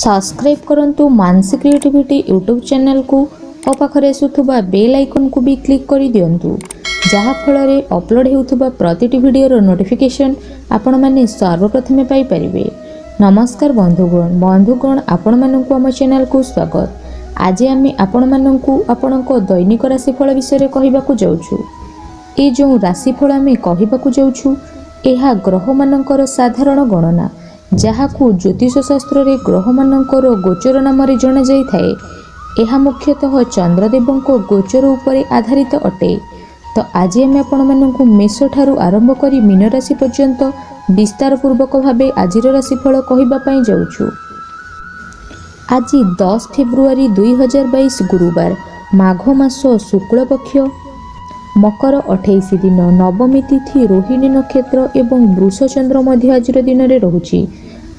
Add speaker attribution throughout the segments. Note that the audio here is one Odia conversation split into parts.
Speaker 1: सब्सक्राइब करंतु मानसी क्रिएटिविटी यूट्यूब चैनल को और पाखरे आसुथुबा बेल आइकन को भी क्लिक कर दियंतु जहा फଳରେ अपलोड हेउथुबा प्रतिटी वीडियोर नोटिफिकेशन आपण माने सर्वप्रथमे पाई परिबे। नमस्कार बंधुगण आपण माननकु आम चैनल को स्वागत। आज आमे आपण माननकु आपणको दैनिक राशिफल विषय कहबाकू जाउछु। ए जो राशिफल आमे कहबाकू जाउछु एहा ग्रह मानकर साधारण गणना जहाकू ज्योतिष शास्त्र रे ग्रह मानकर गोचर नाम जना जाई थाए। एहा मुख्यतः चंद्रदेव को गोचर उपरे आधारित अटे। तो आज आम आपण मानकु मेष ठारू आरंभ करी मीन राशि पर्यंत विस्तार पूर्वक भावे आजिर राशिफल कहबा पई जाउछु। आज 10 फेब्रुआरी 2022 गुरुवार माघ मास शुक्ल पक्ष मकर 28 दिन नवमी तिथि रोहिणी नक्षत्र एवं वृष चंद्र मध्य आजिर दिन रे रहुछि।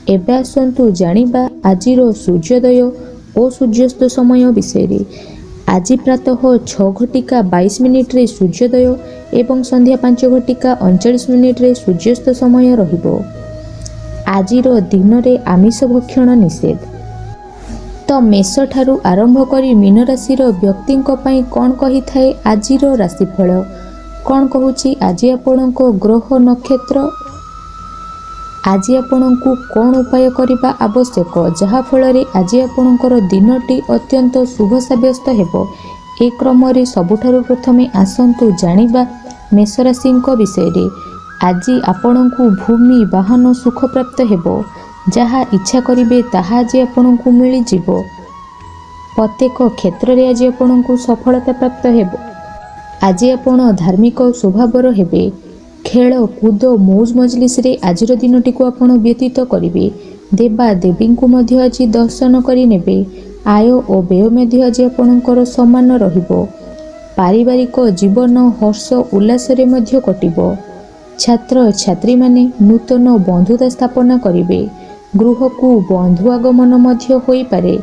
Speaker 1: एबे आसंतु जानिबा आजिर सूर्योदय और सूर्यास्त समय विषय। आज प्रातः 6:22 रे सूर्योदय एवं संध्या 5:39 रे सूर्यास्त समय रहिबो। आजिर दिन रे आमिष भक्षण निषेध। तो मेष ठारू आरंभ करी मीन राशिर व्यक्तिंक पई कोन कहि थाए आजिर राशिफल कोन कहूची। आज आपणको ग्रह नक्षत्र आज आपणको कोन उपाय करिबा आवश्यक जहा फଳରେ आज आपणकर दिनटी अत्यंत शुभ साब्यस्त हेबो। ए क्रम रे सबुठारु प्रथमे आसंतु जानिबा मेष राशिंक विषय। आज आपणको भूमि वाहन सुख प्राप्त हेबो। जहा इच्छा करिवे ताहा आज आपणको मिली जिवो। प्रत्येक क्षेत्र रे आज आपणको सफलता प्राप्त हेबो। आज आपण धार्मिक स्वभावर हेबे। खेल कूद मौज मजलिस रे आजिर दिनटी को आपण व्यतीत करिवे। देवा देवी को मध्य आज दर्शन करि नेबे। आय और व्यय मध्य आज आपणकर समान रहिबो। पारिवारिक जीवन हर्ष उल्लास रे मध्य कटिबो। छात्र छात्री माने नूतन बंधुता स्थापना करिवे। गृह को बंधु आगमन मध्य होई पारे।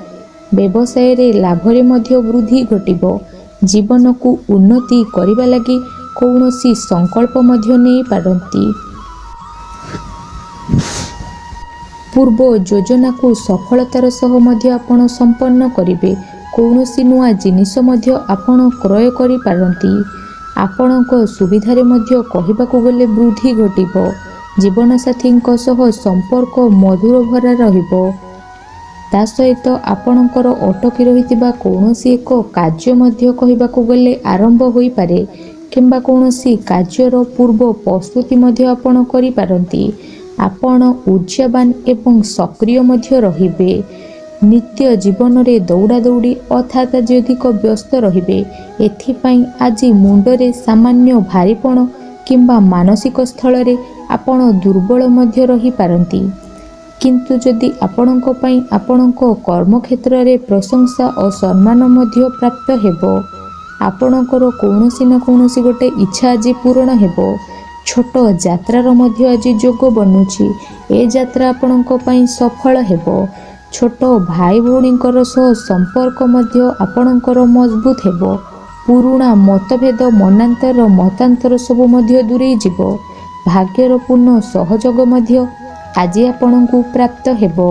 Speaker 1: व्यवसाय रे लाभ रे मध्य वृद्धि घटिबो। जीवन को उन्नति करिबा लागि कौनसी संकल्प मध्य नहीं पारंती। पूर्व योजना को सफलतार सह मध्य आपण संपन्न करिवे। कौनसी नुआ जिनिस मध्य आपण क्रय करि पारंती। आपणको सुविधारे मध्य कहिबाकू गले वृद्धि घटिबो। जीवन साथींक सह संपर्क मधुर भरा रहिबो। ता सहित आपणकर अटकी रहितिबा कौनसी एक कार्य मध्य कहिबाकू गले आरंभ होई पारे किंबा कौनसी कार्यर पूर्व प्रस्तुति मध्य आपण करि पारंती। आपण ऊर्जावान एवं सक्रिय मध्य रहिबे। नित्य जीवन रे दौड़ा दौड़ी अर्थात आज अधिक व्यस्त रहिबे। एथिपाई आज मुंडरे सामान्य भारीपण किंबा मानसिक स्थल रे आपण दुर्बल मध्य रही पारंती। किंतु जदि आपणको पई आपणको कर्म क्षेत्र रे प्रशंसा और सम्मान मध्य प्राप्त हेबो। आपणकर कौनसी ना कौनसी गोटे इच्छा आज पूर्ण हेबो। छोट यात्रार मध्य आज जोग बनुछि। ए यात्रा आपणको पई सफल हेबो। छोट भाई भौणींकर सह संपर्क मध्य आपणकर मजबूत हेबो। पुराणा मतभेद मनांतर मतांतर सब मध्य दूरे जिवो। भाग्यर पूर्ण सहयोग मध्य आज आपणको प्राप्त हेबो।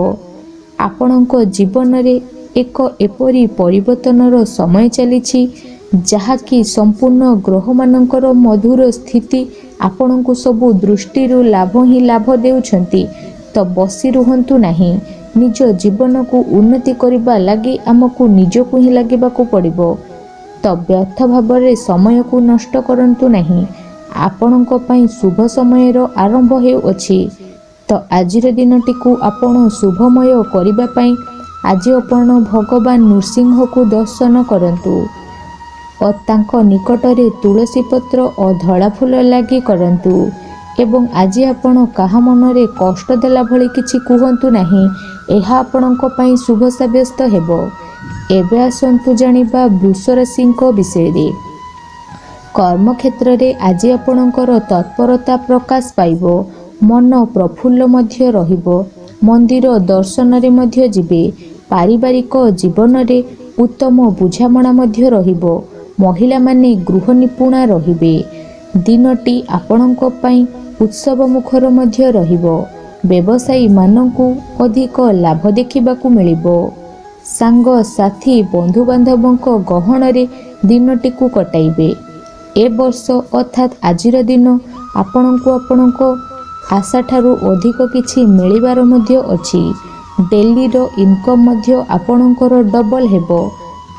Speaker 1: आपणको जीवन रे एक एपरी परिवर्तनर समय चलीछि जहाँकि संपूर्ण ग्रह मानकर मधुर स्थिति आपणको सबु दृष्टि लाभ ही लाभ देउछंती। तो बसी रुहंतु नहीं। निज जीवन को उन्नति करिबा लागि आमको निजको ही लागिबाकू पड़िबो। तो व्यर्थ भाव रे समय को नष्ट करंतु नहीं। आपणको पई शुभ समयर आरंभ हेउछि। तो आजिर दिनटी को आपण शुभमय करिबा पई आज आपण भगवान नृसिंह को दर्शन करंतु और तांको निकटरे तुलसी पत्र और धड़ा फूल लागि करंतु। एवं आज आपण काहा मनरे कष्ट देला भली किछि कुहंतु नाही। एहा आपणको पई शुभ साब्यस्त हेबो। एबे आसंतु जानिबा वृष राशिंक विषय। कर्म क्षेत्र रे आज आपणकर तत्परता प्रकाश पाइबो। मन प्रफुल्ल मध्य रहिबो। मंदिर दर्शन रे मध्य जिबे। पारिवारिक जीवन रे उत्तम बुझामणा मध्य रहिबो। महिला माने गृह निपुणा रहिबे। दिनटी आपणको पई उत्सव मुखर मध्य रहिबो। ବ୍ୟବସାୟୀମାନଙ୍କୁ ଅଧିକ ଲାଭ ଦେଖିବାକୁ ମିଳିବ। ସାଙ୍ଗସାଥୀ ବନ୍ଧୁବାନ୍ଧବଙ୍କ ଗହଣରେ ଦିନଟିକୁ କଟାଇବେ। ଏ ବର୍ଷ ଅର୍ଥାତ୍ ଆଜିର ଦିନ ଆପଣଙ୍କୁ ଆପଣଙ୍କ ଆଶାଠାରୁ ଅଧିକ କିଛି ମିଳିବାର ମଧ୍ୟ ଅଛି। ଡେଲିର ଇନକମ୍ ମଧ୍ୟ ଆପଣଙ୍କର ଡବଲ ହେବ।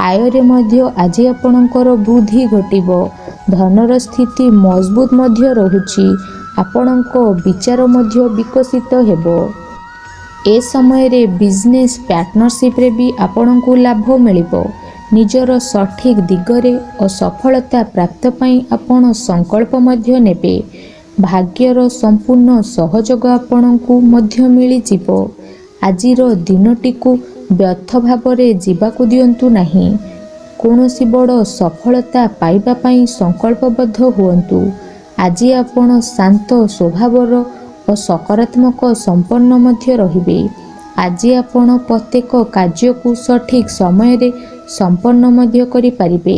Speaker 1: ଆୟରେ ମଧ୍ୟ ଆଜି ଆପଣଙ୍କର ବୃଦ୍ଧି ଘଟିବ। ଧନର ସ୍ଥିତି ମଜବୁତ ମଧ୍ୟ ରହୁଛି। ଆପଣଙ୍କ ବିଚାର ମଧ୍ୟ ବିକଶିତ ହେବ। ଏ ସମୟରେ ବିଜନେସ୍ ପାର୍ଟନରସିପ୍ରେ ବି ଆପଣଙ୍କୁ ଲାଭ ମିଳିବ। ନିଜର ସଠିକ୍ ଦିଗରେ ଓ ସଫଳତା ପ୍ରାପ୍ତ ପାଇଁ ଆପଣ ସଂକଳ୍ପ ମଧ୍ୟ ନେବେ। ଭାଗ୍ୟର ସମ୍ପୂର୍ଣ୍ଣ ସହଯୋଗ ଆପଣଙ୍କୁ ମଧ୍ୟ ମିଳିଯିବ। ଆଜିର ଦିନଟିକୁ ବ୍ୟର୍ଥ ଭାବରେ ଯିବାକୁ ଦିଅନ୍ତୁ ନାହିଁ। କୌଣସି ବଡ଼ ସଫଳତା ପାଇବା ପାଇଁ ସଂକଳ୍ପବଦ୍ଧ ହୁଅନ୍ତୁ। ଆଜି ଆପଣ ଶାନ୍ତ ସ୍ୱଭାବର ଓ ସକାରାତ୍ମକ ସମ୍ପନ୍ନ ମଧ୍ୟ ରହିବେ। ଆଜି ଆପଣ ପ୍ରତ୍ୟେକ କାର୍ଯ୍ୟକୁ ସଠିକ୍ ସମୟରେ ସମ୍ପନ୍ନ ମଧ୍ୟ କରିପାରିବେ।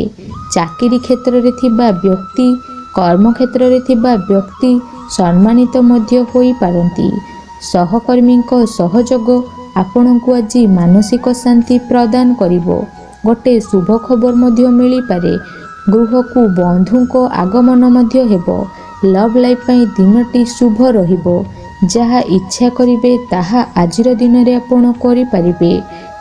Speaker 1: ଚାକିରି କ୍ଷେତ୍ରରେ ଥିବା ବ୍ୟକ୍ତି, କର୍ମକ୍ଷେତ୍ରରେ ଥିବା ବ୍ୟକ୍ତି ସମ୍ମାନିତ ମଧ୍ୟ ହୋଇପାରନ୍ତି। ସହକର୍ମୀଙ୍କ ସହଯୋଗ ଆପଣଙ୍କୁ ଆଜି ମାନସିକ ଶାନ୍ତି ପ୍ରଦାନ କରିବ। ଗୋଟେ ଶୁଭ ଖବର ମଧ୍ୟ ମିଳିପାରେ। ଗୃହକୁ ବନ୍ଧୁଙ୍କ ଆଗମନ ମଧ୍ୟ ହେବ। ଲଭ୍ ଲାଇଫ୍ ପାଇଁ ଦିନଟି ଶୁଭ ରହିବ। ଯାହା ଇଚ୍ଛା କରିବେ ତାହା ଆଜିର ଦିନରେ ଆପଣ କରିପାରିବେ।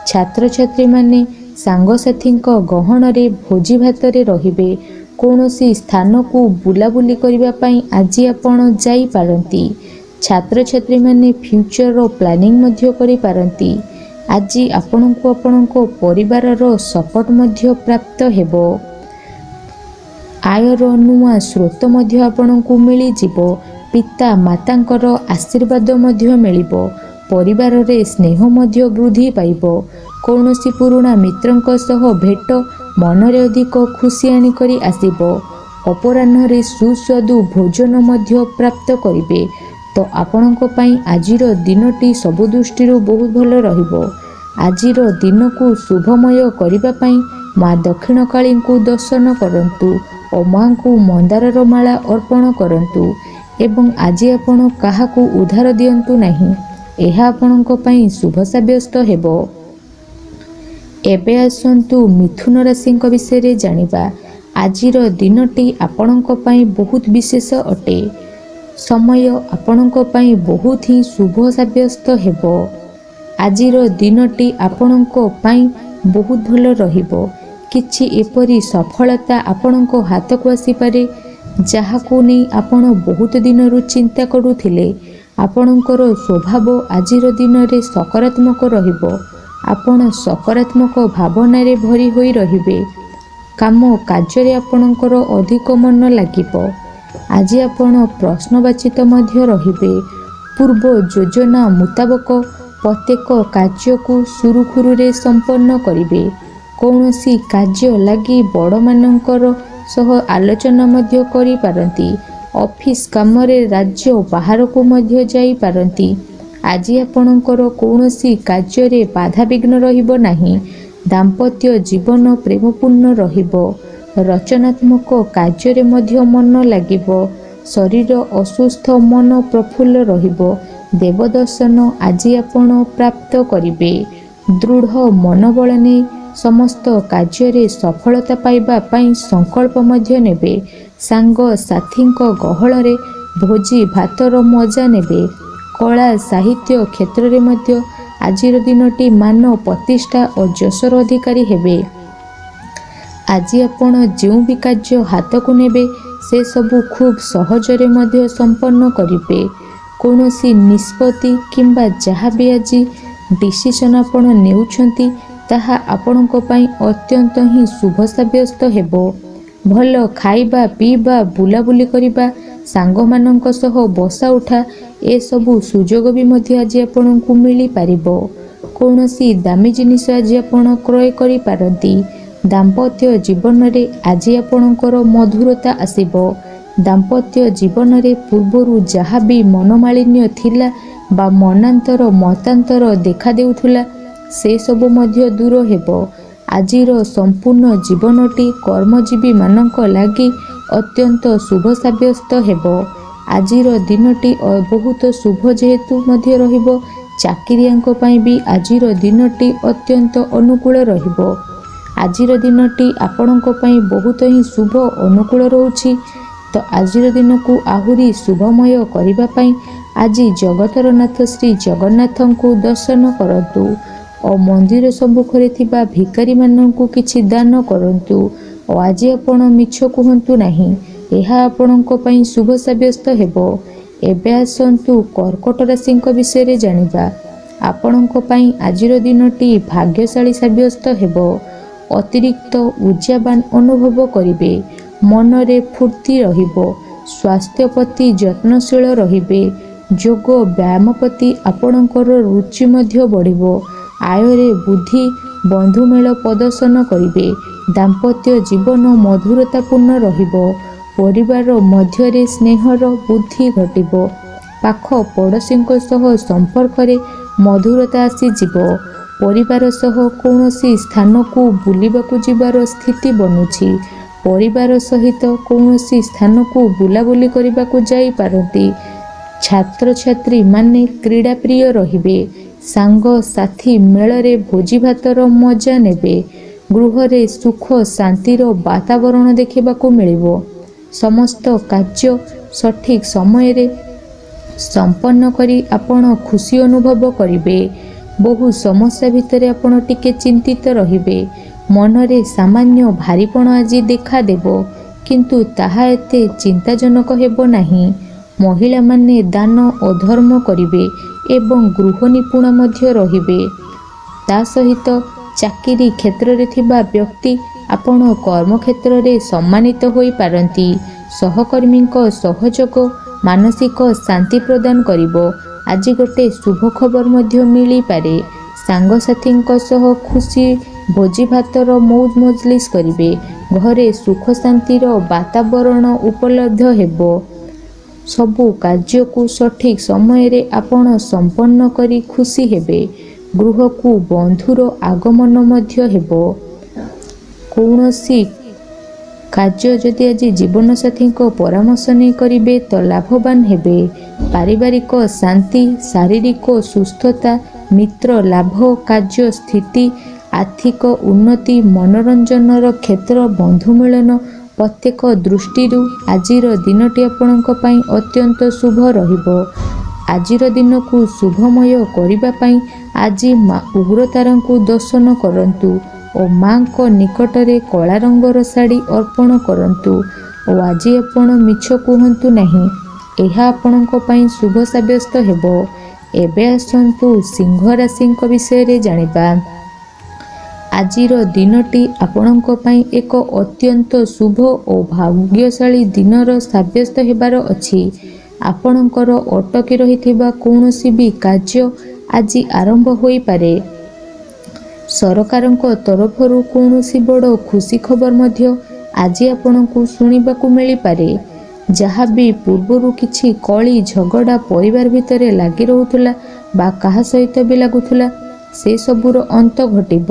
Speaker 1: ଛାତ୍ରଛାତ୍ରୀମାନେ ସାଙ୍ଗସାଥୀଙ୍କ ଗହଣରେ ଭୋଜି ଭାତରେ ରହିବେ। କୌଣସି ସ୍ଥାନକୁ ବୁଲାବୁଲି କରିବା ପାଇଁ ଆଜି ଆପଣ ଯାଇପାରନ୍ତି। ଛାତ୍ରଛାତ୍ରୀମାନେ ଫ୍ୟୁଚରର ପ୍ଲାନିଂ ମଧ୍ୟ କରିପାରନ୍ତି। ଆଜି ଆପଣଙ୍କୁ ଆପଣଙ୍କ ପରିବାରର ସପୋର୍ଟ ମଧ୍ୟ ପ୍ରାପ୍ତ ହେବ। ଆୟର ନୂଆ ସ୍ରୋତ ମଧ୍ୟ ଆପଣଙ୍କୁ ମିଳିଯିବ। ପିତା ମାତାଙ୍କର ଆଶୀର୍ବାଦ ମଧ୍ୟ ମିଳିବ। ପରିବାରରେ ସ୍ନେହ ମଧ୍ୟ ବୃଦ୍ଧି ପାଇବ। କୌଣସି ପୁରୁଣା ମିତ୍ରଙ୍କ ସହ ଭେଟ ମନରେ ଅଧିକ ଖୁସି ଆଣିକରି ଆସିବ। ଅପରାହ୍ନରେ ସୁସ୍ୱାଦୁ ଭୋଜନ ମଧ୍ୟ ପ୍ରାପ୍ତ କରିବେ। ତ ଆପଣଙ୍କ ପାଇଁ ଆଜିର ଦିନଟି ସବୁ ଦୃଷ୍ଟିରୁ ବହୁତ ଭଲ ରହିବ। ଆଜିର ଦିନକୁ ଶୁଭମୟ କରିବା ପାଇଁ ମା ଦକ୍ଷିଣକାଳୀଙ୍କୁ ଦର୍ଶନ କରନ୍ତୁ ଓ ମାଙ୍କୁ ମନ୍ଦାରର ମାଳା ଅର୍ପଣ କରନ୍ତୁ ଏବଂ ଆଜି ଆପଣ କାହାକୁ ଉଧାର ଦିଅନ୍ତୁ ନାହିଁ। ଏହା ଆପଣଙ୍କ ପାଇଁ ଶୁଭ ସାବ୍ୟସ୍ତ ହେବ। ଏବେ ଆସନ୍ତୁ ମିଥୁନ ରାଶିଙ୍କ ବିଷୟରେ ଜାଣିବା। ଆଜିର ଦିନଟି ଆପଣଙ୍କ ପାଇଁ ବହୁତ ବିଶେଷ ଅଟେ। ସମୟ ଆପଣଙ୍କ ପାଇଁ ବହୁତ ହିଁ ଶୁଭ ସାବ୍ୟସ୍ତ ହେବ। ଆଜିର ଦିନଟି ଆପଣଙ୍କ ପାଇଁ ବହୁତ ଭଲ ରହିବ। କିଛି ଏପରି ସଫଳତା ଆପଣଙ୍କ ହାତକୁ ଆସିପାରେ ଯାହାକୁ ନେଇ ଆପଣ ବହୁତ ଦିନରୁ ଚିନ୍ତା କରୁଥିଲେ। ଆପଣଙ୍କର ସ୍ୱଭାବ ଆଜିର ଦିନରେ ସକାରାତ୍ମକ ରହିବ। ଆପଣ ସକାରାତ୍ମକ ଭାବନାରେ ଭରି ହୋଇ ରହିବେ। କାମ କାର୍ଯ୍ୟରେ ଆପଣଙ୍କର ଅଧିକ ମନ ଲାଗିବ। ଆଜି ଆପଣ ପ୍ରଶ୍ନବାଚିତ ମଧ୍ୟ ରହିବେ। ପୂର୍ବ ଯୋଜନା ମୁତାବକ ପ୍ରତ୍ୟେକ କାର୍ଯ୍ୟକୁ ସୁରୁଖୁରୁରେ ସମ୍ପନ୍ନ କରିବେ। କୌଣସି କାର୍ଯ୍ୟ ଲାଗି ବଡ଼ମାନଙ୍କର ସହ ଆଲୋଚନା ମଧ୍ୟ କରିପାରନ୍ତି। ଅଫିସ୍ କାମରେ ରାଜ୍ୟ ବାହାରକୁ ମଧ୍ୟ ଯାଇପାରନ୍ତି। ଆଜି ଆପଣଙ୍କର କୌଣସି କାର୍ଯ୍ୟରେ ବାଧାବିଘ୍ନ ରହିବ ନାହିଁ। ଦାମ୍ପତ୍ୟ ଜୀବନ ପ୍ରେମପୂର୍ଣ୍ଣ ରହିବ। ରଚନାତ୍ମକ କାର୍ଯ୍ୟରେ ମଧ୍ୟ ମନ ଲାଗିବ। ଶରୀର ଅସୁସ୍ଥ, ମନ ପ୍ରଫୁଲ୍ଲ ରହିବ। ଦେବଦର୍ଶନ ଆଜି ଆପଣ ପ୍ରାପ୍ତ କରିବେ। ଦୃଢ଼ ମନୋବଳ ନେଇ ସମସ୍ତ କାର୍ଯ୍ୟରେ ସଫଳତା ପାଇବା ପାଇଁ ସଂକଳ୍ପ ମଧ୍ୟ ନେବେ। ସାଙ୍ଗସାଥୀଙ୍କ ଗହଳରେ ଭୋଜି ଭାତର ମଜା ନେବେ। କଳା ସାହିତ୍ୟ କ୍ଷେତ୍ରରେ ମଧ୍ୟ ଆଜିର ଦିନଟି ମାନ ପ୍ରତିଷ୍ଠା ଓ ଯଶର ଅଧିକାରୀ ହେବେ। ଆଜି ଆପଣ ଯେଉଁ ବି କାର୍ଯ୍ୟ ହାତକୁ ନେବେ ସେସବୁ ଖୁବ୍ ସହଜରେ ମଧ୍ୟ ସମ୍ପନ୍ନ କରିବେ। କୌଣସି ନିଷ୍ପତ୍ତି କିମ୍ବା ଯାହା ବି ଆଜି ଡିସିସନ୍ ଆପଣ ନେଉଛନ୍ତି ତାହା ଆପଣଙ୍କ ପାଇଁ ଅତ୍ୟନ୍ତ ହିଁ ଶୁଭ ସାବ୍ୟସ୍ତ ହେବ। ଭଲ ଖାଇବା ପିଇବା, ବୁଲାବୁଲି କରିବା, ସାଙ୍ଗମାନଙ୍କ ସହ ବସା ଉଠା ଏସବୁ ସୁଯୋଗ ବି ମଧ୍ୟ ଆଜି ଆପଣଙ୍କୁ ମିଳିପାରିବ। କୌଣସି ଦାମୀ ଜିନିଷ ଆଜି ଆପଣ କ୍ରୟ କରିପାରନ୍ତି। ଦାମ୍ପତ୍ୟ ଜୀବନରେ ଆଜି ଆପଣଙ୍କର ମଧୁରତା ଆସିବ। ଦାମ୍ପତ୍ୟ ଜୀବନରେ ପୂର୍ବରୁ ଯାହା ବି ମନମାଳିନ୍ୟ ଥିଲା ବା ମନାନ୍ତର ମତାନ୍ତର ଦେଖାଦେଉଥିଲା ସେସବୁ ମଧ୍ୟ ଦୂର ହେବ। ଆଜିର ସମ୍ପୂର୍ଣ୍ଣ ଜୀବନଟି କର୍ମଜୀବୀମାନଙ୍କ ଲାଗି ଅତ୍ୟନ୍ତ ଶୁଭ ସାବ୍ୟସ୍ତ ହେବ। ଆଜିର ଦିନଟି ବହୁତ ଶୁଭ ଯେହେତୁ ମଧ୍ୟ ରହିବ, ଚାକିରିଆଙ୍କ ପାଇଁ ବି ଆଜିର ଦିନଟି ଅତ୍ୟନ୍ତ ଅନୁକୂଳ ରହିବ। ଆଜିର ଦିନଟି ଆପଣଙ୍କ ପାଇଁ ବହୁତ ହିଁ ଶୁଭ ଅନୁକୂଳ ରହୁଛି। ତ ଆଜିର ଦିନକୁ ଆହୁରି ଶୁଭମୟ କରିବା ପାଇଁ ଆଜି ଜଗତର ନାଥ ଶ୍ରୀ ଜଗନ୍ନାଥଙ୍କୁ ଦର୍ଶନ କରନ୍ତୁ ଓ ମନ୍ଦିର ସମ୍ମୁଖରେ ଥିବା ଭିକାରୀମାନଙ୍କୁ କିଛି ଦାନ କରନ୍ତୁ। ଓ ଆଜି ଆପଣ ମିଛ କୁହନ୍ତୁ ନାହିଁ, ଏହା ଆପଣଙ୍କ ପାଇଁ ଶୁଭ ସାବ୍ୟସ୍ତ ହେବ। ଏବେ ଆସନ୍ତୁ କର୍କଟ ରାଶିଙ୍କ ବିଷୟରେ ଜାଣିବା। ଆପଣଙ୍କ ପାଇଁ ଆଜିର ଦିନଟି ଭାଗ୍ୟଶାଳୀ ସାବ୍ୟସ୍ତ ହେବ। ଅତିରିକ୍ତ ଊର୍ଜାବାନ ଅନୁଭବ କରିବେ, ମନରେ ଫୁର୍ତ୍ତି ରହିବ, ସ୍ୱାସ୍ଥ୍ୟ ପ୍ରତି ଯତ୍ନଶୀଳ ରହିବେ, ଯୋଗ ବ୍ୟାୟାମ ପ୍ରତି ଆପଣଙ୍କର ରୁଚି ମଧ୍ୟ ବଢ଼ିବ। ଆୟରେ ବୃଦ୍ଧି, ବନ୍ଧୁମେଳ ପ୍ରଦର୍ଶନ କରିବେ, ଦାମ୍ପତ୍ୟ ଜୀବନ ମଧୁରତାପୂର୍ଣ୍ଣ ରହିବ, ପରିବାର ମଧ୍ୟରେ ସ୍ନେହର ବୃଦ୍ଧି ଘଟିବ, ପାଖ ପଡ଼ୋଶୀଙ୍କ ସହ ସମ୍ପର୍କରେ ମଧୁରତା ଆସିଯିବ, ପରିବାର ସହ କୌଣସି ସ୍ଥାନକୁ ବୁଲିବାକୁ ଯିବାର ସ୍ଥିତି ବନୁଛି, ପରିବାର ସହିତ କୌଣସି ସ୍ଥାନକୁ ବୁଲାବୁଲି କରିବାକୁ ଯାଇପାରନ୍ତି। ଛାତ୍ରଛାତ୍ରୀମାନେ କ୍ରୀଡ଼ାପ୍ରିୟ ରହିବେ, ସାଙ୍ଗସାଥୀ ମେଳରେ ଭୋଜିଭାତର ମଜା ନେବେ, ଗୃହରେ ସୁଖ ଶାନ୍ତିର ବାତାବରଣ ଦେଖିବାକୁ ମିଳିବ। ସମସ୍ତ କାର୍ଯ୍ୟ ସଠିକ୍ ସମୟରେ ସମ୍ପନ୍ନ କରି ଆପଣ ଖୁସି ଅନୁଭବ କରିବେ। ବହୁ ସମସ୍ୟା ଭିତରେ ଆପଣ ଟିକେ ଚିନ୍ତିତ ରହିବେ। ମନରେ ସାମାନ୍ୟ ଭାରୀପଣ ଆଜି ଦେଖାଦେବ, କିନ୍ତୁ ତାହା ଏତେ ଚିନ୍ତାଜନକ ହେବ ନାହିଁ। ମହିଳାମାନେ ଦାନ ଓ ଧର୍ମ କରିବେ ଏବଂ ଗୃହ ନିପୁଣ ମଧ୍ୟ ରହିବେ। ତା ସହିତ ଚାକିରି କ୍ଷେତ୍ରରେ ଥିବା ବ୍ୟକ୍ତି ଆପଣ କର୍ମକ୍ଷେତ୍ରରେ ସମ୍ମାନିତ ହୋଇପାରନ୍ତି। ସହକର୍ମୀଙ୍କ ସହଯୋଗ ମାନସିକ ଶାନ୍ତି ପ୍ରଦାନ କରିବ। ଆଜି ଗୋଟେ ଶୁଭ ଖବର ମଧ୍ୟ ମିଳିପାରେ। ସାଙ୍ଗସାଥୀଙ୍କ ସହ ଖୁସି ଭୋଜିଭାତର ମୌଜ ମଜଲିସ୍ କରିବେ। ଘରେ ସୁଖ ଶାନ୍ତିର ବାତାବରଣ ଉପଲବ୍ଧ ହେବ। ସବୁ କାର୍ଯ୍ୟକୁ ସଠିକ୍ ସମୟରେ ଆପଣ ସମ୍ପନ୍ନ କରି ଖୁସି ହେବେ। ଗୃହକୁ ବନ୍ଧୁର ଆଗମନ ମଧ୍ୟ ହେବ। କୌଣସି କାର୍ଯ୍ୟ ଯଦି ଆଜି ଜୀବନସାଥୀଙ୍କ ପରାମର୍ଶ ନେଇ କରିବେ ତ ଲାଭବାନ ହେବେ। ପାରିବାରିକ ଶାନ୍ତି, ଶାରୀରିକ ସୁସ୍ଥତା, ମିତ୍ର ଲାଭ, କାର୍ଯ୍ୟ ସ୍ଥିତି, ଆର୍ଥିକ ଉନ୍ନତି, ମନୋରଞ୍ଜନର କ୍ଷେତ୍ର, ବନ୍ଧୁମିଳନ ପ୍ରତ୍ୟେକ ଦୃଷ୍ଟିରୁ ଆଜିର ଦିନଟି ଆପଣଙ୍କ ପାଇଁ ଅତ୍ୟନ୍ତ ଶୁଭ ରହିବ। ଆଜିର ଦିନକୁ ଶୁଭମୟ କରିବା ପାଇଁ ଆଜି ମା ଉଗ୍ରତାରାଙ୍କୁ ଦର୍ଶନ କରନ୍ତୁ ଓ ମାଙ୍କ ନିକଟରେ କଳା ରଙ୍ଗର ଶାଢ଼ୀ ଅର୍ପଣ କରନ୍ତୁ। ଓ ଆଜି ଆପଣ ମିଛ କୁହନ୍ତୁ ନାହିଁ, ଏହା ଆପଣଙ୍କ ପାଇଁ ଶୁଭ ସାବ୍ୟସ୍ତ ହେବ। ଏବେ ଆସନ୍ତୁ ସିଂହ ରାଶିଙ୍କ ବିଷୟରେ ଜାଣିବା। ଆଜିର ଦିନଟି ଆପଣଙ୍କ ପାଇଁ ଏକ ଅତ୍ୟନ୍ତ ଶୁଭ ଓ ଭାଗ୍ୟଶାଳୀ ଦିନର ସାବ୍ୟସ୍ତ ହେବାର ଅଛି। ଆପଣଙ୍କର ଅଟକି ରହିଥିବା କୌଣସି ବି କାର୍ଯ୍ୟ ଆଜି ଆରମ୍ଭ ହୋଇପାରେ। ସରକାରଙ୍କ ତରଫରୁ କୌଣସି ବଡ଼ ଖୁସି ଖବର ମଧ୍ୟ ଆଜି ଆପଣଙ୍କୁ ଶୁଣିବାକୁ ମିଳିପାରେ। ଯାହା ବି ପୂର୍ବରୁ କିଛି କଳି ଝଗଡ଼ା ପରିବାର ଭିତରେ ଲାଗି ରହୁଥିଲା ବା କାହା ସହିତ ବି ଲାଗୁଥିଲା, ସେସବୁର ଅନ୍ତ ଘଟିବ।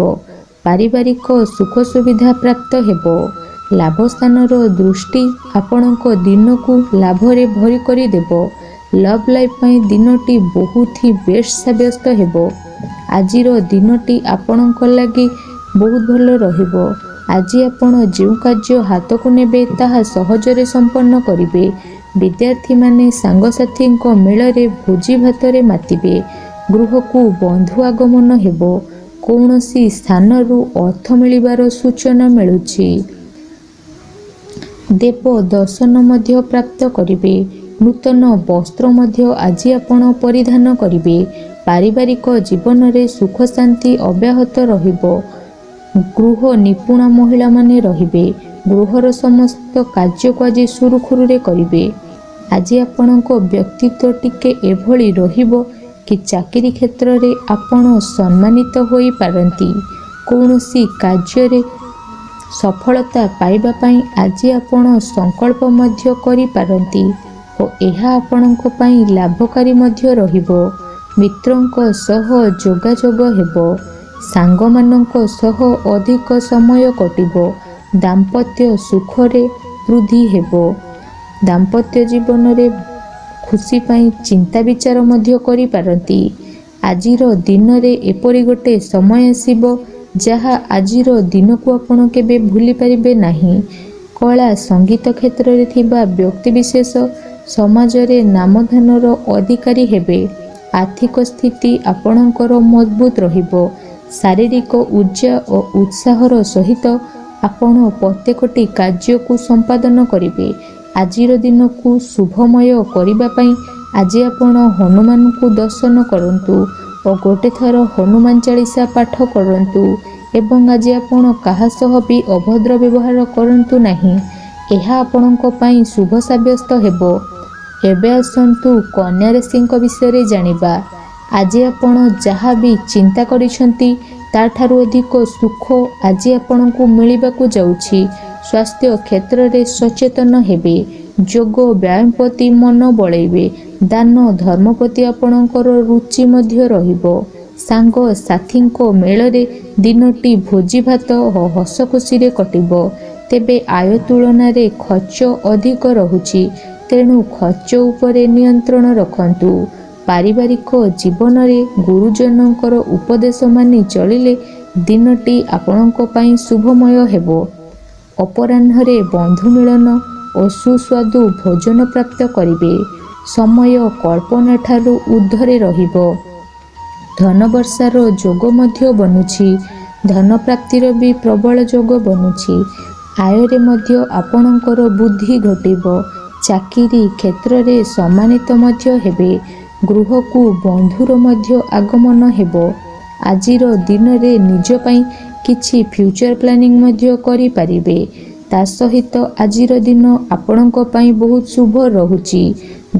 Speaker 1: ପାରିବାରିକ ସୁଖ ସୁବିଧା ପ୍ରାପ୍ତ ହେବ। ଲାଭସ୍ଥାନର ଦୃଷ୍ଟି ଆପଣଙ୍କ ଦିନକୁ ଲାଭରେ ଭରି କରିଦେବ। ଲଭ୍ ଲାଇଫ୍ ପାଇଁ ଦିନଟି ବହୁତ ହି ବେଷ୍ଟ ସାବ୍ୟସ୍ତ ହେବ। ଆଜିର ଦିନଟି ଆପଣଙ୍କ ଲାଗି ବହୁତ ଭଲ ରହିବ। ଆଜି ଆପଣ ଯେଉଁ କାର୍ଯ୍ୟ ହାତକୁ ନେବେ ତାହା ସହଜରେ ସମ୍ପନ୍ନ କରିବେ। ବିଦ୍ୟାର୍ଥୀମାନେ ସାଙ୍ଗସାଥୀଙ୍କ ମେଳରେ ଭୋଜି ଭାତରେ ମାତିବେ। ଗୃହକୁ ବନ୍ଧୁ ଆଗମନ ହେବ। କୌଣସି ସ୍ଥାନରୁ ଅର୍ଥ ମିଳିବାର ସୂଚନା ମିଳୁଛି। ଦେବ ଦର୍ଶନ ମଧ୍ୟ ପ୍ରାପ୍ତ କରିବେ। ନୂତନ ବସ୍ତ୍ର ମଧ୍ୟ ଆଜି ଆପଣ ପରିଧାନ କରିବେ। ପାରିବାରିକ ଜୀବନରେ ସୁଖ ଶାନ୍ତି ଅବ୍ୟାହତ ରହିବ। ଗୃହ ନିପୁଣ ମହିଳାମାନେ ରହିବେ। ଗୃହର ସମସ୍ତ କାର୍ଯ୍ୟକୁ ଆଜି ସୁରୁଖୁରୁରେ କରିବେ। ଆଜି ଆପଣଙ୍କ ବ୍ୟକ୍ତିତ୍ୱ ଟିକେ ଏଭଳି ରହିବ କି ଚାକିରି କ୍ଷେତ୍ରରେ ଆପଣ ସମ୍ମାନିତ ହୋଇପାରନ୍ତି। କୌଣସି କାର୍ଯ୍ୟରେ ସଫଳତା ପାଇବା ପାଇଁ ଆଜି ଆପଣ ସଂକଳ୍ପ ମଧ୍ୟ କରିପାରନ୍ତି ଓ ଏହା ଆପଣଙ୍କ ପାଇଁ ଲାଭକାରୀ ମଧ୍ୟ ରହିବ। ମିତ୍ରଙ୍କ ସହ ଯୋଗାଯୋଗ ହେବ। ସାଙ୍ଗମାନଙ୍କ ସହ ଅଧିକ ସମୟ କଟିବ। ଦାମ୍ପତ୍ୟ ସୁଖରେ ବୃଦ୍ଧି ହେବ। ଦାମ୍ପତ୍ୟ ଜୀବନରେ ଖୁସି ପାଇଁ ଚିନ୍ତା ବିଚାର ମଧ୍ୟ କରିପାରନ୍ତି। ଆଜିର ଦିନରେ ଏପରି ଗୋଟେ ସମୟ ଆସିବ ଯାହା ଆଜିର ଦିନକୁ ଆପଣ କେବେ ଭୁଲି ପାରିବେ ନାହିଁ। କଳା ସଙ୍ଗୀତ କ୍ଷେତ୍ରରେ ଥିବା ବ୍ୟକ୍ତିବିଶେଷ ସମାଜରେ ନାମଧନର ଅଧିକାରୀ ହେବେ। ଆର୍ଥିକ ସ୍ଥିତି ଆପଣଙ୍କର ମଜବୁତ ରହିବ। ଶାରୀରିକ ଉର୍ଜା ଓ ଉତ୍ସାହର ସହିତ ଆପଣ ପ୍ରତ୍ୟେକଟି କାର୍ଯ୍ୟକୁ ସମ୍ପାଦନ କରିବେ। ଆଜିର ଦିନକୁ ଶୁଭମୟ କରିବା ପାଇଁ ଆଜି ଆପଣ ହନୁମାନଙ୍କୁ ଦର୍ଶନ କରନ୍ତୁ ଓ ଗୋଟେ ଥର ହନୁମାନ ଚାଳିଶା ପାଠ କରନ୍ତୁ ଏବଂ ଆଜି ଆପଣ କାହା ସହ ବି ଅଭଦ୍ର ବ୍ୟବହାର କରନ୍ତୁ ନାହିଁ। ଏହା ଆପଣଙ୍କ ପାଇଁ ଶୁଭ ସାବ୍ୟସ୍ତ ହେବ। ଏବେ ଆସନ୍ତୁ କନ୍ୟା ରାଶିଙ୍କ ବିଷୟରେ ଜାଣିବା। ଆଜି ଆପଣ ଯାହା ବି ଚିନ୍ତା କରିଛନ୍ତି ତାଠାରୁ ଅଧିକ ସୁଖ ଆଜି ଆପଣଙ୍କୁ ମିଳିବାକୁ ଯାଉଛି। ସ୍ୱାସ୍ଥ୍ୟ କ୍ଷେତ୍ରରେ ସଚେତନ ହେବେ। ଯୋଗ ବ୍ୟାୟାମ ପ୍ରତି ମନ ବଳେଇବେ। ଦାନ ଧର୍ମ ପ୍ରତି ଆପଣଙ୍କର ରୁଚି ମଧ୍ୟ ରହିବ। ସାଙ୍ଗ ସାଥୀଙ୍କ ମେଳରେ ଦିନଟି ଭୋଜି ଭାତ ଓ ହସ ଖୁସିରେ କଟିବ। ତେବେ ଆୟ ତୁଳନାରେ ଖର୍ଚ୍ଚ ଅଧିକ ରହୁଛି, ତେଣୁ ଖର୍ଚ୍ଚ ଉପରେ ନିୟନ୍ତ୍ରଣ ରଖନ୍ତୁ। ପାରିବାରିକ ଜୀବନରେ ଗୁରୁଜନଙ୍କର ଉପଦେଶ ମାନି ଚଳିଲେ ଦିନଟି ଆପଣଙ୍କ ପାଇଁ ଶୁଭମୟ ହେବ। ଅପରାହ୍ନରେ ବନ୍ଧୁ ମିଳନ ଓ ସୁସ୍ୱାଦୁ ଭୋଜନ ପ୍ରାପ୍ତ କରିବେ। ସମୟ କଳ୍ପନା ଠାରୁ ଊର୍ଦ୍ଧ୍ୱରେ ରହିବ। ଧନବର୍ଷାର ଯୋଗ ମଧ୍ୟ ବନୁଛି। ଧନ ପ୍ରାପ୍ତିର ବି ପ୍ରବଳ ଯୋଗ ବନୁଛି। ଆୟରେ ମଧ୍ୟ ଆପଣଙ୍କର ବୃଦ୍ଧି ଘଟିବ। ଚାକିରି କ୍ଷେତ୍ରରେ ସମ୍ମାନିତ ମଧ୍ୟ ହେବେ। ଗୃହକୁ ବନ୍ଧୁର ମଧ୍ୟ ଆଗମନ ହେବ। ଆଜିର ଦିନରେ ନିଜ ପାଇଁ କିଛି ଫ୍ୟୁଚର ପ୍ଲାନିଂ ମଧ୍ୟ କରିପାରିବେ। ତା ସହିତ ଆଜିର ଦିନ ଆପଣଙ୍କ ପାଇଁ ବହୁତ ଶୁଭ ରହୁଛି।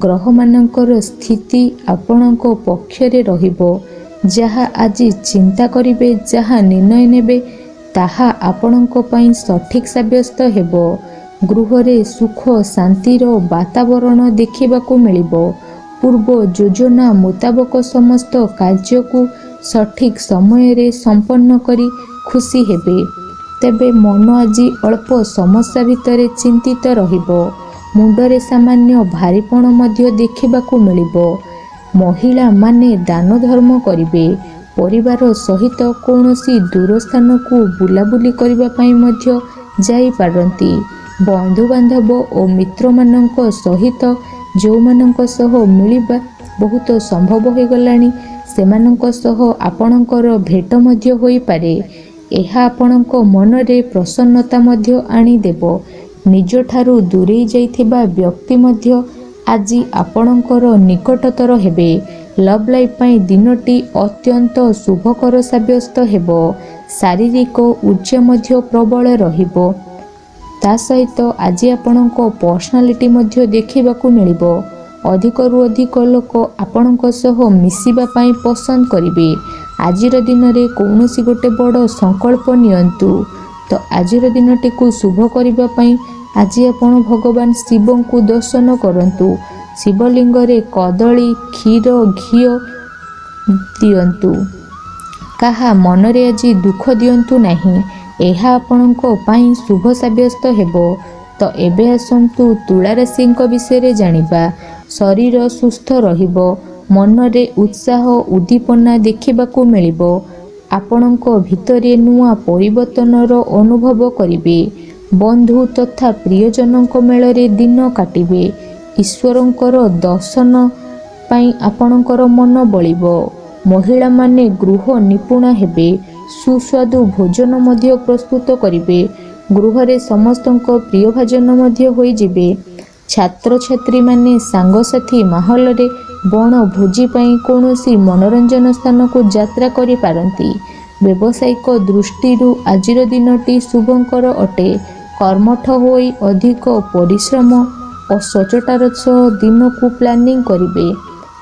Speaker 1: ଗ୍ରହମାନଙ୍କର ସ୍ଥିତି ଆପଣଙ୍କ ପକ୍ଷରେ ରହିବ। ଯାହା ଆଜି ଚିନ୍ତା କରିବେ, ଯାହା ନିର୍ଣ୍ଣୟ ନେବେ ତାହା ଆପଣଙ୍କ ପାଇଁ ସଠିକ ସାବ୍ୟସ୍ତ ହେବ। ଗୃହରେ ସୁଖ ଶାନ୍ତିର ବାତାବରଣ ଦେଖିବାକୁ ମିଳିବ। ପୂର୍ବ ଯୋଜନା ମୁତାବକ ସମସ୍ତ କାର୍ଯ୍ୟକୁ ସଠିକ ସମୟରେ ସମ୍ପନ୍ନ କରି ଖୁସି ହେବେ। ତେବେ ମନ ଆଜି ଅଳ୍ପ ସମସ୍ୟା ଭିତରେ ଚିନ୍ତିତ ରହିବ। ମୁଣ୍ଡରେ ସାମାନ୍ୟ ଭାରୀପଣ ମଧ୍ୟ ଦେଖିବାକୁ ମିଳିବ। ମହିଳାମାନେ ଦାନ ଧର୍ମ କରିବେ। ପରିବାର ସହିତ କୌଣସି ଦୂର ସ୍ଥାନକୁ ବୁଲାବୁଲି କରିବା ପାଇଁ ମଧ୍ୟ ଯାଇପାରନ୍ତି। ବନ୍ଧୁବାନ୍ଧବ ଓ ମିତ୍ରମାନଙ୍କ ସହିତ ଯେଉଁମାନଙ୍କ ସହ ମିଳିବା ବହୁତ ସମ୍ଭବ ହୋଇଗଲାଣି ସେମାନଙ୍କ ସହ ଆପଣଙ୍କର ଭେଟ ମଧ୍ୟ ହୋଇପାରେ। ଏହା ଆପଣଙ୍କ ମନରେ ପ୍ରସନ୍ନତା ମଧ୍ୟ ଆଣିଦେବ। ନିଜଠାରୁ ଦୂରେଇ ଯାଇଥିବା ବ୍ୟକ୍ତି ମଧ୍ୟ ଆଜି ଆପଣଙ୍କର ନିକଟତର ହେବେ। ଲଭ୍ ଲାଇଫ୍ ପାଇଁ ଦିନଟି ଅତ୍ୟନ୍ତ ଶୁଭକର ସାବ୍ୟସ୍ତ ହେବ। ଶାରୀରିକ ଉର୍ଜା ମଧ୍ୟ ପ୍ରବଳ ରହିବ। ତା ସହିତ ଆଜି ଆପଣଙ୍କ ପର୍ସନାଲିଟି ମଧ୍ୟ ଦେଖିବାକୁ ମିଳିବ। ଅଧିକରୁ ଅଧିକ ଲୋକ ଆପଣଙ୍କ ସହ ମିଶିବା ପାଇଁ ପସନ୍ଦ କରିବେ। ଆଜିର ଦିନରେ କୌଣସି ଗୋଟେ ବଡ଼ ସଂକଳ୍ପ ନିଅନ୍ତୁ। ତ ଆଜିର ଦିନଟିକୁ ଶୁଭ କରିବା ପାଇଁ ଆଜି ଆପଣ ଭଗବାନ ଶିବଙ୍କୁ ଦର୍ଶନ କରନ୍ତୁ। ଶିବଲିଙ୍ଗରେ କଦଳୀ, କ୍ଷୀର, ଘିଅ ଦିଅନ୍ତୁ। କାହା ମନରେ ଆଜି ଦୁଃଖ ଦିଅନ୍ତୁ ନାହିଁ। ଏହା ଆପଣଙ୍କ ପାଇଁ ଶୁଭ ସାବ୍ୟସ୍ତ ହେବ। ତ ଏବେ ଆସନ୍ତୁ ତୁଳା ରାଶିଙ୍କ ବିଷୟରେ ଜାଣିବା। ଶରୀର ସୁସ୍ଥ ରହିବ। ମନରେ ଉତ୍ସାହ ଉଦ୍ଦୀପନା ଦେଖିବାକୁ ମିଳିବ। ଆପଣଙ୍କ ଭିତରେ ନୂଆ ପରିବର୍ତ୍ତନର ଅନୁଭବ କରିବେ। ବନ୍ଧୁ ତଥା ପ୍ରିୟଜନଙ୍କ ମେଳରେ ଦିନ କାଟିବେ। ଈଶ୍ୱରଙ୍କର ଦର୍ଶନ ପାଇଁ ଆପଣଙ୍କର ମନ ବଳିବ। ମହିଳାମାନେ ଗୃହ ନିପୁଣ ହେବେ। ସୁସ୍ୱାଦୁ ଭୋଜନ ମଧ୍ୟ ପ୍ରସ୍ତୁତ କରିବେ। ଗୃହରେ ସମସ୍ତଙ୍କ ପ୍ରିୟଭାଜନ ମଧ୍ୟ ହୋଇଯିବେ। ଛାତ୍ରଛାତ୍ରୀମାନେ ସାଙ୍ଗସାଥି ମାହୋଲରେ ବଣ ଭୋଜି ପାଇଁ କୌଣସି ମନୋରଞ୍ଜନ ସ୍ଥାନକୁ ଯାତ୍ରା କରିପାରନ୍ତି। ବ୍ୟବସାୟିକ ଦୃଷ୍ଟିରୁ ଆଜିର ଦିନଟି ଶୁଭଙ୍କର ଅଟେ। କର୍ମଠ ହୋଇ ଅଧିକ ପରିଶ୍ରମ ଓ ସଚ୍ଚୋଟତାର ସହ ଦିନକୁ ପ୍ଲାନିଂ କରିବେ।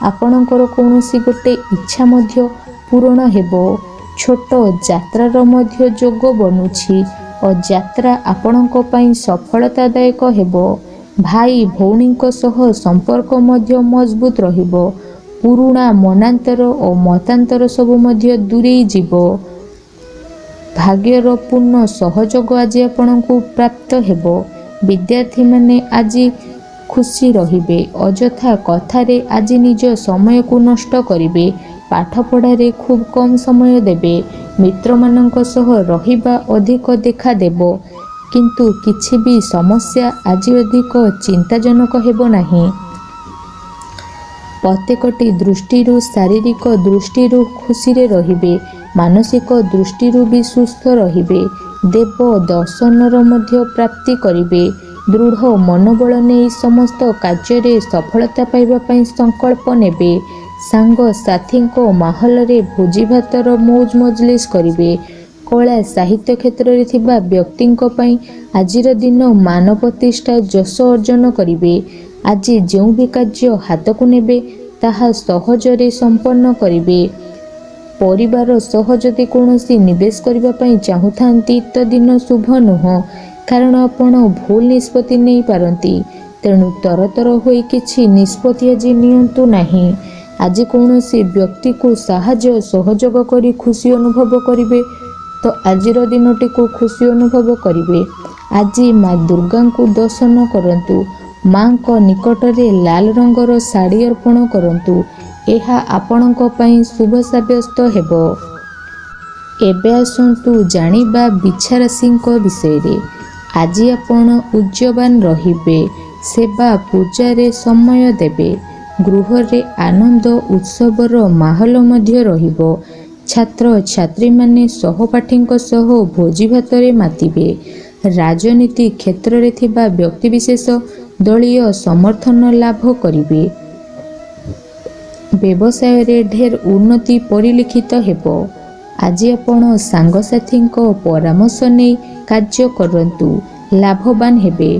Speaker 1: ଆପଣଙ୍କର କୌଣସି ଗୋଟେ ଇଚ୍ଛା ମଧ୍ୟ ପୂରଣ ହେବ। ଛୋଟ ଯାତ୍ରାର ମଧ୍ୟ ଯୋଗ ବନୁଛି ଓ ଯାତ୍ରା ଆପଣଙ୍କ ପାଇଁ ସଫଳତାଦାୟକ ହେବ। ଭାଇ ଭଉଣୀଙ୍କ ସହ ସମ୍ପର୍କ ମଧ୍ୟ ମଜବୁତ ରହିବ। ପୁରୁଣା ମନାନ୍ତର ଓ ମତାନ୍ତର ସବୁ ମଧ୍ୟ ଦୂରେଇ ଯିବ। ଭାଗ୍ୟର ପୂର୍ଣ୍ଣ ସହଯୋଗ ଆଜି ଆପଣଙ୍କୁ ପ୍ରାପ୍ତ ହେବ। ବିଦ୍ୟାର୍ଥୀମାନେ ଆଜି ଖୁସି ରହିବେ। ଅଯଥା କଥାରେ ଆଜି ନିଜ ସମୟକୁ ନଷ୍ଟ କରିବେ। ପାଠପଢ଼ାରେ ଖୁବ୍ କମ୍ ସମୟ ଦେବେ। ମିତ୍ରମାନଙ୍କ ସହ ରହିବା ଅଧିକ ଦେଖାଦେବ। କିନ୍ତୁ କିଛି ବି ସମସ୍ୟା ଆଜି ଅଧିକ ଚିନ୍ତାଜନକ ହେବ ନାହିଁ। ପ୍ରତ୍ୟେକଟି ଦୃଷ୍ଟିରୁ ଶାରୀରିକ ଦୃଷ୍ଟିରୁ ଖୁସିରେ ରହିବେ। ମାନସିକ ଦୃଷ୍ଟିରୁ ବି ସୁସ୍ଥ ରହିବେ। ଦେବ ଦର୍ଶନର ମଧ୍ୟ ପ୍ରାପ୍ତି କରିବେ। ଦୃଢ଼ ମନୋବଳ ନେଇ ସମସ୍ତ କାର୍ଯ୍ୟରେ ସଫଳତା ପାଇବା ପାଇଁ ସଂକଳ୍ପ ନେବେ। ସାଙ୍ଗସାଥୀଙ୍କ ମାହଲରେ ଭୋଜିଭାତର ମୌଜ ମଜଲିସ୍ କରିବେ। କଳା ସାହିତ୍ୟ କ୍ଷେତ୍ରରେ ଥିବା ବ୍ୟକ୍ତିଙ୍କ ପାଇଁ ଆଜିର ଦିନ ମାନ ପ୍ରତିଷ୍ଠା ଯଶ ଅର୍ଜନ କରିବେ। ଆଜି ଯେଉଁ ବି କାର୍ଯ୍ୟ ହାତକୁ ନେବେ ତାହା ସହଜରେ ସମ୍ପନ୍ନ କରିବେ। ପରିବାର ସହ ଯଦି କୌଣସି ନିବେଶ କରିବା ପାଇଁ ଚାହୁଁଥାନ୍ତି ତ ଦିନ ଶୁଭ ନୁହଁ, କାରଣ ଆପଣ ଭୁଲ ନିଷ୍ପତ୍ତି ନେଇପାରନ୍ତି। ତେଣୁ ତରତର ହୋଇ କିଛି ନିଷ୍ପତ୍ତି ଆଜି ନିଅନ୍ତୁ ନାହିଁ। ଆଜି କୌଣସି ବ୍ୟକ୍ତିକୁ ସାହାଯ୍ୟ ସହଯୋଗ କରି ଖୁସି ଅନୁଭବ କରିବେ ତ ଆଜିର ଦିନଟିକୁ ଖୁସି ଅନୁଭବ କରିବେ। ଆଜି ମା ଦୁର୍ଗାଙ୍କୁ ଦର୍ଶନ କରନ୍ତୁ। ମାଙ୍କ ନିକଟରେ ଲାଲ ରଙ୍ଗର ଶାଢ଼ୀ ଅର୍ପଣ କରନ୍ତୁ। ଏହା ଆପଣଙ୍କ ପାଇଁ ଶୁଭ ସାବ୍ୟସ୍ତ ହେବ। ଏବେ ଆସନ୍ତୁ ଜାଣିବା ବିଛା ରାଶିଙ୍କ ବିଷୟରେ। ଆଜି ଆପଣ ଉର୍ଜ୍ଜବାନ ରହିବେ। ସେବା ପୂଜାରେ ସମୟ ଦେବେ। ଗୃହରେ ଆନନ୍ଦ ଉତ୍ସବର ମାହୋଲ ମଧ୍ୟ ରହିବ। ଛାତ୍ରଛାତ୍ରୀମାନେ ସହପାଠୀଙ୍କ ସହ ଭୋଜିଭାତରେ ମାତିବେ। ରାଜନୀତି କ୍ଷେତ୍ରରେ ଥିବା ବ୍ୟକ୍ତିବିଶେଷ ଦଳୀୟ ସମର୍ଥନ ଲାଭ କରିବେ। ବ୍ୟବସାୟରେ ଢେର ଉନ୍ନତି ପରିଲକ୍ଷିତ ହେବ। ଆଜି ଆପଣ ସାଙ୍ଗସାଥୀଙ୍କ ପରାମର୍ଶ ନେଇ କାର୍ଯ୍ୟ କରନ୍ତୁ। ଲାଭବାନ ହେବେ।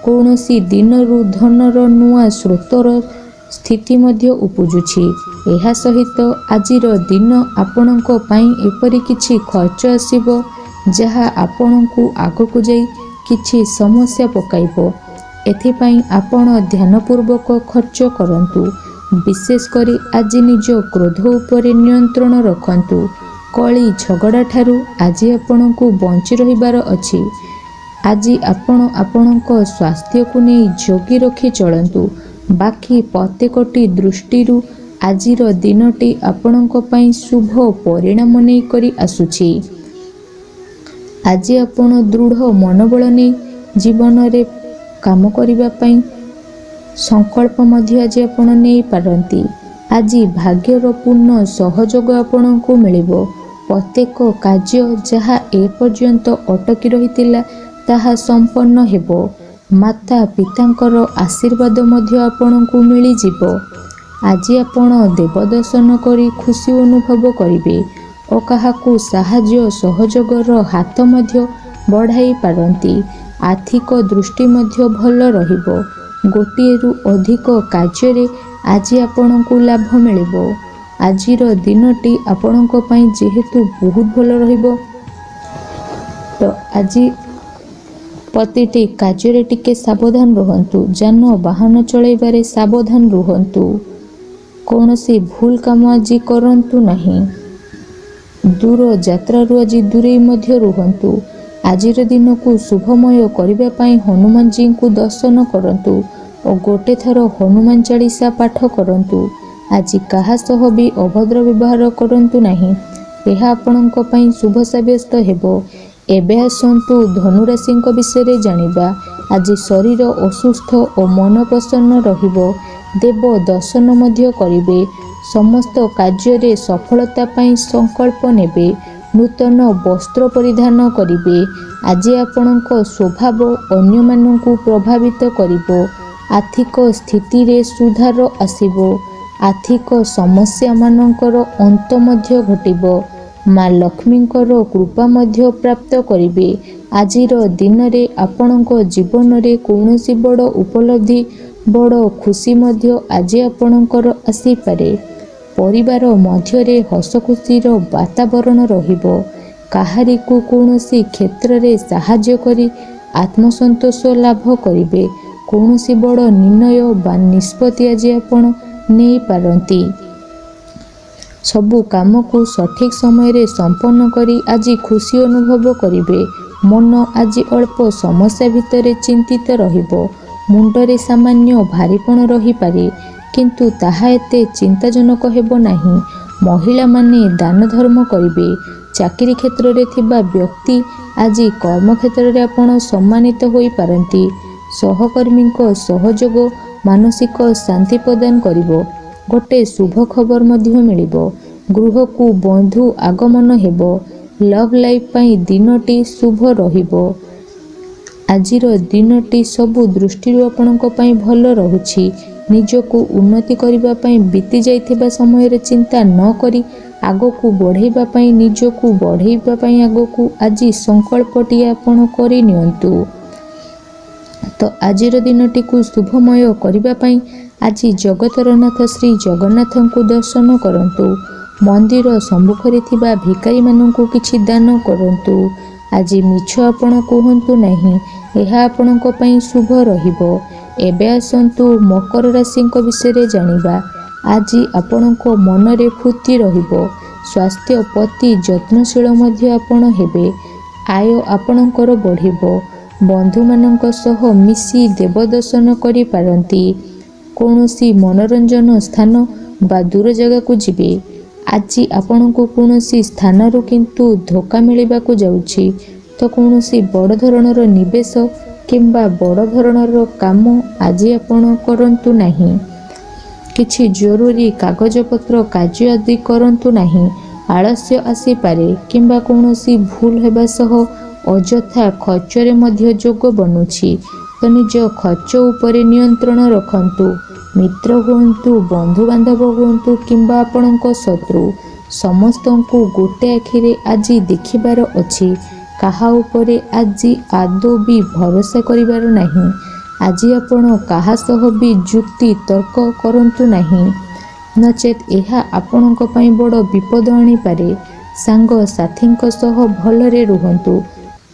Speaker 1: କୌଣସି ଦିନରୁ ଧନର ନୂଆ ସ୍ରୋତର ସ୍ଥିତି ମଧ୍ୟ ଉପୁଜୁଛି। ଏହା ସହିତ ଆଜିର ଦିନ ଆପଣଙ୍କ ପାଇଁ ଏପରି କିଛି ଖର୍ଚ୍ଚ ଆସିବ ଯାହା ଆପଣଙ୍କୁ ଆଗକୁ ଯାଇ କିଛି ସମସ୍ୟା ପକାଇବ। ଏଥିପାଇଁ ଆପଣ ଧ୍ୟାନପୂର୍ବକ ଖର୍ଚ୍ଚ କରନ୍ତୁ। ବିଶେଷ କରି ଆଜି ନିଜ କ୍ରୋଧ ଉପରେ ନିୟନ୍ତ୍ରଣ ରଖନ୍ତୁ। କଳି ଝଗଡ଼ାଠାରୁ ଆଜି ଆପଣଙ୍କୁ ବଞ୍ଚି ରହିବାର ଅଛି। ଆଜି ଆପଣ ଆପଣଙ୍କ ସ୍ୱାସ୍ଥ୍ୟକୁ ନେଇ ଜଗି ରଖି ଚଳନ୍ତୁ। ବାକି ପ୍ରତ୍ୟେକଟି ଦୃଷ୍ଟିରୁ ଆଜିର ଦିନଟି ଆପଣଙ୍କ ପାଇଁ ଶୁଭ ପରିଣାମ ନେଇକରି ଆସୁଛି। ଆଜି ଆପଣ ଦୃଢ଼ ମନୋବଳ ନେଇ ଜୀବନରେ କାମ କରିବା ପାଇଁ ସଂକଳ୍ପ ମଧ୍ୟ ଆଜି ଆପଣ ନେଇପାରନ୍ତି। ଆଜି ଭାଗ୍ୟର ପୂର୍ଣ୍ଣ ସହଯୋଗ ଆପଣଙ୍କୁ ମିଳିବ। ପ୍ରତ୍ୟେକ କାର୍ଯ୍ୟ ଯାହା ଏପର୍ଯ୍ୟନ୍ତ ଅଟକି ରହିଥିଲା ତାହା ସମ୍ପନ୍ନ ହେବ। ମାତା ପିତାଙ୍କର ଆଶୀର୍ବାଦ ମଧ୍ୟ ଆପଣଙ୍କୁ ମିଳିଯିବ। ଆଜି ଆପଣ ଦେବ ଦର୍ଶନ କରି ଖୁସି ଅନୁଭବ କରିବେ ଓ କାହାକୁ ସାହାଯ୍ୟ ସହଯୋଗର ହାତ ମଧ୍ୟ ବଢ଼ାଇ ପାରନ୍ତି। ଆର୍ଥିକ ଦୃଷ୍ଟି ମଧ୍ୟ ଭଲ ରହିବ। ଗୋଟିଏରୁ ଅଧିକ କାର୍ଯ୍ୟରେ ଆଜି ଆପଣଙ୍କୁ ଲାଭ ମିଳିବ। ଆଜିର ଦିନଟି ଆପଣଙ୍କ ପାଇଁ ଯେହେତୁ ବହୁତ ଭଲ ରହିବ ତ ଆଜି ପ୍ରତିଟି କାର୍ଯ୍ୟରେ ଟିକେ ସାବଧାନ ରୁହନ୍ତୁ। ଯାନବାହନ ଚଳାଇବାରେ ସାବଧାନ ରୁହନ୍ତୁ। କୌଣସି ଭୁଲ କାମ ଆଜି କରନ୍ତୁ ନାହିଁ। ଦୂର ଯାତ୍ରାରୁ ଆଜି ଦୂରେଇ ମଧ୍ୟ ରୁହନ୍ତୁ। ଆଜିର ଦିନକୁ ଶୁଭମୟ କରିବା ପାଇଁ ହନୁମାନଜୀଙ୍କୁ ଦର୍ଶନ କରନ୍ତୁ ଓ ଗୋଟେ ଥର ହନୁମାନ ଚାଳିଶା ପାଠ କରନ୍ତୁ। ଆଜି କାହା ସହ ବି ଅଭଦ୍ର ବ୍ୟବହାର କରନ୍ତୁ ନାହିଁ। ଏହା ଆପଣଙ୍କ ପାଇଁ ଶୁଭ ସାବ୍ୟସ୍ତ ହେବ। ଏବେ ଆସନ୍ତୁ ଧନୁରାଶିଙ୍କ ବିଷୟରେ ଜାଣିବା। ଆଜି ଶରୀର ଅସୁସ୍ଥ ଓ ମନ ପ୍ରସନ୍ନ ରହିବ। ଦେବ ଦର୍ଶନ ମଧ୍ୟ କରିବେ। ସମସ୍ତ କାର୍ଯ୍ୟରେ ସଫଳତା ପାଇଁ ସଂକଳ୍ପ ନେବେ। ନୂତନ ବସ୍ତ୍ର ପରିଧାନ କରିବେ। ଆଜି ଆପଣଙ୍କ ସ୍ୱଭାବ ଅନ୍ୟମାନଙ୍କୁ ପ୍ରଭାବିତ କରିବ। ଆର୍ଥିକ ସ୍ଥିତିରେ ସୁଧାର ଆସିବ। ଆର୍ଥିକ ସମସ୍ୟାମାନଙ୍କର ଅନ୍ତ ମଧ୍ୟ ଘଟିବ। ମା ଲକ୍ଷ୍ମୀଙ୍କର କୃପା ମଧ୍ୟ ପ୍ରାପ୍ତ କରିବେ। ଆଜିର ଦିନରେ ଆପଣଙ୍କ ଜୀବନରେ କୌଣସି ବଡ଼ ଉପଲବ୍ଧି, ବଡ଼ ଖୁସି ମଧ୍ୟ ଆଜି ଆପଣଙ୍କର ଆସିପାରେ। ପରିବାର ମଧ୍ୟରେ ହସଖୁସିର ବାତାବରଣ ରହିବ। କାହାରିକୁ କୌଣସି କ୍ଷେତ୍ରରେ ସାହାଯ୍ୟ କରି ଆତ୍ମସନ୍ତୋଷ ଲାଭ କରିବେ। କୌଣସି ବଡ଼ ନିର୍ଣ୍ଣୟ ବା ନିଷ୍ପତ୍ତି ଆଜି ଆପଣ ନେଇପାରନ୍ତି। ସବୁ କାମକୁ ସଠିକ୍ ସମୟରେ ସମ୍ପନ୍ନ କରି ଆଜି ଖୁସି ଅନୁଭବ କରିବେ। ମନ ଆଜି ଅଳ୍ପ ସମସ୍ୟା ଭିତରେ ଚିନ୍ତିତ ରହିବ। ମୁଣ୍ଡରେ ସାମାନ୍ୟ ଭାରୀପଣ ରହିପାରେ, କିନ୍ତୁ ତାହା ଏତେ ଚିନ୍ତାଜନକ ହେବ ନାହିଁ। ମହିଳାମାନେ ଦାନ ଧର୍ମ କରିବେ। ଚାକିରି କ୍ଷେତ୍ରରେ ଥିବା ବ୍ୟକ୍ତି ଆଜି କର୍ମକ୍ଷେତ୍ରରେ ଆପଣ ସମ୍ମାନିତ ହୋଇପାରନ୍ତି। ସହକର୍ମୀଙ୍କ ସହଯୋଗ ମାନସିକ ଶାନ୍ତି ପ୍ରଦାନ କରିବ। ଗୋଟେ ଶୁଭ ଖବର ମଧ୍ୟ ମିଳିବ। ଗୃହକୁ ବନ୍ଧୁ ଆଗମନ ହେବ। ଲଭ୍ ଲାଇଫ୍ ପାଇଁ ଦିନଟି ଶୁଭ ରହିବ। ଆଜିର ଦିନଟି ସବୁ ଦୃଷ୍ଟିରୁ ଆପଣଙ୍କ ପାଇଁ ଭଲ ରହୁଛି। ନିଜକୁ ଉନ୍ନତି କରିବା ପାଇଁ ବିତି ଯାଇଥିବା ସମୟରେ ଚିନ୍ତା ନ କରି ଆଗକୁ ବଢ଼େଇବା ପାଇଁ, ନିଜକୁ ବଢ଼େଇବା ପାଇଁ ଆଗକୁ ଆଜି ସଂକଳ୍ପଟିଏ ଆପଣ କରିନିଅନ୍ତୁ। ତ ଆଜିର ଦିନଟିକୁ ଶୁଭମୟ କରିବା ପାଇଁ ଆଜି ଜଗତର ନାଥ ଶ୍ରୀ ଜଗନ୍ନାଥଙ୍କୁ ଦର୍ଶନ କରନ୍ତୁ। ମନ୍ଦିର ସମ୍ମୁଖରେ ଥିବା ଭିକାରୀମାନଙ୍କୁ କିଛି ଦାନ କରନ୍ତୁ। ଆଜି ମିଛ ଆପଣ କୁହନ୍ତୁ ନାହିଁ, ଏହା ଆପଣଙ୍କ ପାଇଁ ଶୁଭ ରହିବ। ଏବେ ଆସନ୍ତୁ ମକର ରାଶିଙ୍କ ବିଷୟରେ ଜାଣିବା। ଆଜି ଆପଣଙ୍କ ମନରେ ଫୁର୍ତ୍ତି ରହିବ। ସ୍ୱାସ୍ଥ୍ୟ ପ୍ରତି ଯତ୍ନଶୀଳ ମଧ୍ୟ ଆପଣ ହେବେ। ଆୟ ଆପଣଙ୍କର ବଢ଼ିବ। ବନ୍ଧୁମାନଙ୍କ ସହ ମିଶି ଦେବ ଦର୍ଶନ କରିପାରନ୍ତି। କୌଣସି ମନୋରଞ୍ଜନ ସ୍ଥାନ ବା ଦୂର ଜାଗାକୁ ଯିବେ। ଆଜି ଆପଣଙ୍କୁ କୌଣସି ସ୍ଥାନରୁ କିନ୍ତୁ ଧୋକା ମିଳିବାକୁ ଯାଉଛି। ତ କୌଣସି ବଡ଼ ଧରଣର ନିବେଶ କିମ୍ବା ବଡ଼ ଧରଣର କାମ ଆଜି ଆପଣ କରନ୍ତୁ ନାହିଁ। କିଛି ଜରୁରୀ କାଗଜପତ୍ର କାର୍ଯ୍ୟ ଆଦି କରନ୍ତୁ ନାହିଁ। ଆଳସ୍ୟ ଆସିପାରେ କିମ୍ବା କୌଣସି ଭୁଲ ହେବା ସହ ଅଯଥା ଖର୍ଚ୍ଚରେ ମଧ୍ୟ ଯୋଗ ବନୁଛି। ତ ନିଜ ଖର୍ଚ୍ଚ ଉପରେ ନିୟନ୍ତ୍ରଣ ରଖନ୍ତୁ। ମିତ୍ର ହୁଅନ୍ତୁ, ବନ୍ଧୁବାନ୍ଧବ ହୁଅନ୍ତୁ କିମ୍ବା ଆପଣଙ୍କ ଶତ୍ରୁ, ସମସ୍ତଙ୍କୁ ଗୋଟେ ଆଖିରେ ଆଜି ଦେଖିବାର ଅଛି। କାହା ଉପରେ ଆଜି ଆଦୌ ବି ଭରସା କରିବାର ନାହିଁ। ଆଜି ଆପଣ କାହା ସହ ବି ଯୁକ୍ତି ତର୍କ କରନ୍ତୁ ନାହିଁ, ନଚେତ୍ ଏହା ଆପଣଙ୍କ ପାଇଁ ବଡ଼ ବିପଦ ଆଣିପାରେ। ସାଙ୍ଗସାଥୀଙ୍କ ସହ ଭଲରେ ରୁହନ୍ତୁ,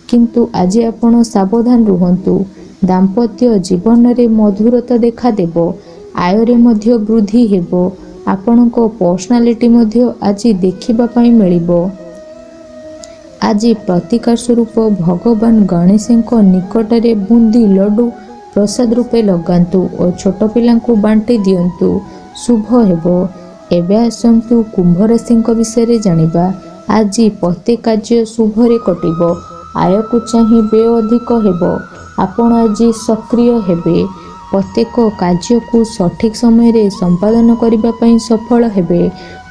Speaker 1: କିନ୍ତୁ ଆଜି ଆପଣ ସାବଧାନ ରୁହନ୍ତୁ। ଦାମ୍ପତ୍ୟ ଜୀବନରେ ମଧୁରତା ଦେଖାଦେବ। ଆୟରେ ମଧ୍ୟ ବୃଦ୍ଧି ହେବ। ଆପଣଙ୍କ ପର୍ସନାଲିଟି ମଧ୍ୟ ଆଜି ଦେଖିବା ପାଇଁ ମିଳିବ। ଆଜି ପ୍ରତିକାର ସ୍ୱରୂପ ଭଗବାନ ଗଣେଶଙ୍କ ନିକଟରେ ବୁନ୍ଦି ଲଡୁ ପ୍ରସାଦ ରୂପେ ଲଗାନ୍ତୁ ଓ ଛୋଟ ପିଲାଙ୍କୁ ବାଣ୍ଟି ଦିଅନ୍ତୁ। ଶୁଭ ହେବ। ଏବେ ଆସନ୍ତୁ କୁମ୍ଭ ରାଶିଙ୍କ ବିଷୟରେ ଜାଣିବା। ଆଜି ପ୍ରତ୍ୟେକ କାର୍ଯ୍ୟ ଶୁଭରେ କଟିବ। ଆୟକୁ ଚାହିଁ ବ୍ୟୟ ଅଧିକ ହେବ। ଆପଣ ଆଜି ସକ୍ରିୟ ହେବେ। ପ୍ରତ୍ୟେକ କାର୍ଯ୍ୟକୁ ସଠିକ ସମୟରେ ସମ୍ପାଦନ କରିବା ପାଇଁ ସଫଳ ହେବେ।